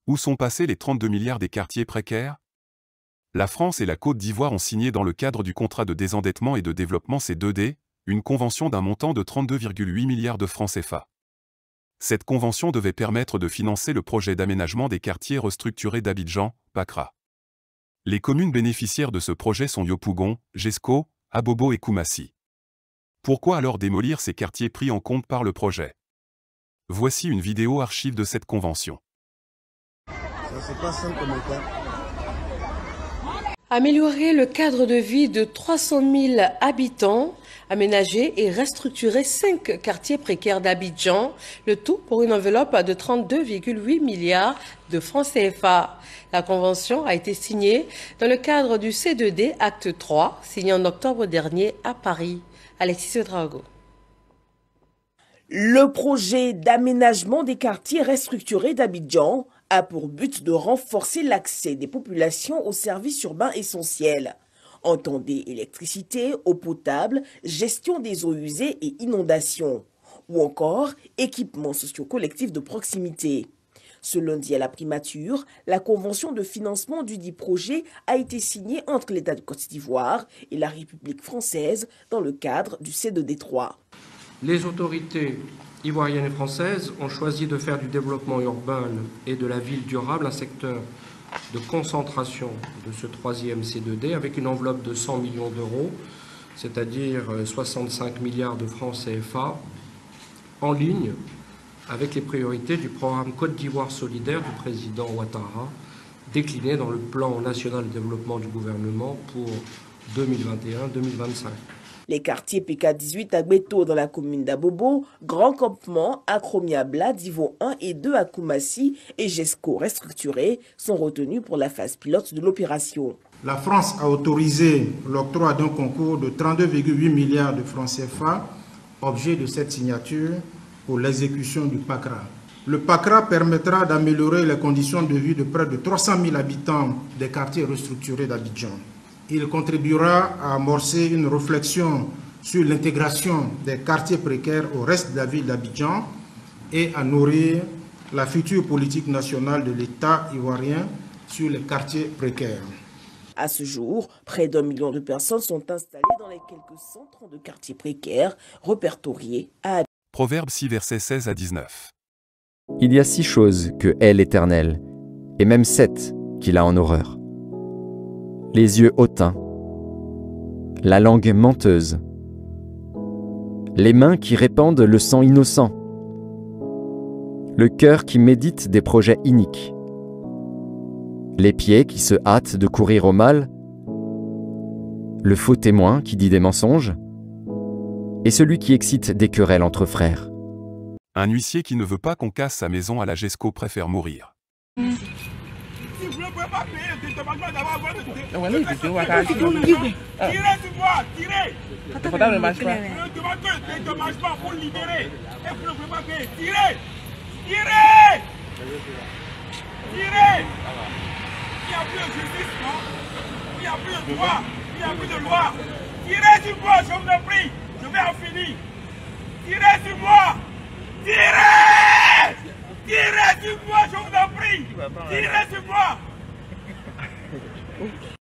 Où sont passés les 32 milliards des quartiers précaires? La France et la Côte d'Ivoire ont signé dans le cadre du contrat de désendettement et de développement C2D, une convention d'un montant de 32,8 milliards de francs CFA. Cette convention devait permettre de financer le projet d'aménagement des quartiers restructurés d'Abidjan, PACRA. Les communes bénéficiaires de ce projet sont Yopougon, Jesco, Abobo et Koumassi. Pourquoi alors démolir ces quartiers pris en compte par le projet? Voici une vidéo archive de cette convention. Améliorer le cadre de vie de 300 000 habitants, aménager et restructurer 5 quartiers précaires d'Abidjan, le tout pour une enveloppe de 32,8 milliards de francs CFA. La convention a été signée dans le cadre du C2D Acte 3, signé en octobre dernier à Paris. Alexis Drago. Le projet d'aménagement des quartiers restructurés d'Abidjan a pour but de renforcer l'accès des populations aux services urbains essentiels. Entendez électricité, eau potable, gestion des eaux usées et inondations, ou encore équipements socio-collectifs de proximité. Ce lundi à la primature, la convention de financement du dit projet a été signée entre l'État de Côte d'Ivoire et la République française dans le cadre du C2D3. Les autorités ivoiriennes et françaises ont choisi de faire du développement urbain et de la ville durable un secteur de concentration de ce troisième C2D avec une enveloppe de 100 millions d'euros, c'est-à-dire 65 milliards de francs CFA, en ligne avec les priorités du programme Côte d'Ivoire solidaire du président Ouattara, décliné dans le plan national de développement du gouvernement pour 2021-2025. Les quartiers PK18 à Gbeto dans la commune d'Abobo, Grand Campement, Akromia-Bla, Divo 1 et 2 à Koumassi et Jesco restructurés sont retenus pour la phase pilote de l'opération. La France a autorisé l'octroi d'un concours de 32,8 milliards de francs CFA, objet de cette signature pour l'exécution du PACRA. Le PACRA permettra d'améliorer les conditions de vie de près de 300 000 habitants des quartiers restructurés d'Abidjan. Il contribuera à amorcer une réflexion sur l'intégration des quartiers précaires au reste de la ville d'Abidjan et à nourrir la future politique nationale de l'État ivoirien sur les quartiers précaires. À ce jour, près d'1 million de personnes sont installées dans les quelques 132 quartiers précaires répertoriés à Abidjan. Proverbe 6 versets 16 à 19. Il y a 6 choses que hait l'Éternel, et même 7 qu'il a en horreur. Les yeux hautains, la langue menteuse, les mains qui répandent le sang innocent, le cœur qui médite des projets iniques, les pieds qui se hâtent de courir au mal, le faux témoin qui dit des mensonges, et celui qui excite des querelles entre frères. Un huissier qui ne veut pas qu'on casse sa maison à la Jesco préfère mourir. Si vous ne pouvez pas payer le dédommagement d'avoir votre tirez sur moi, tirez. Le dédommagement pour libérer. Et vous ne pouvez pas payer. Tirez. Tirez. Tirez. Il n'y a plus de justice, non? Il n'y a plus de droit. Il n'y a plus de loi. Tirez sur moi, je vous en prie. Je vais en finir. Tirez sur moi. Tirez. Tirez sur moi, je vous en prie. Tirez sur moi.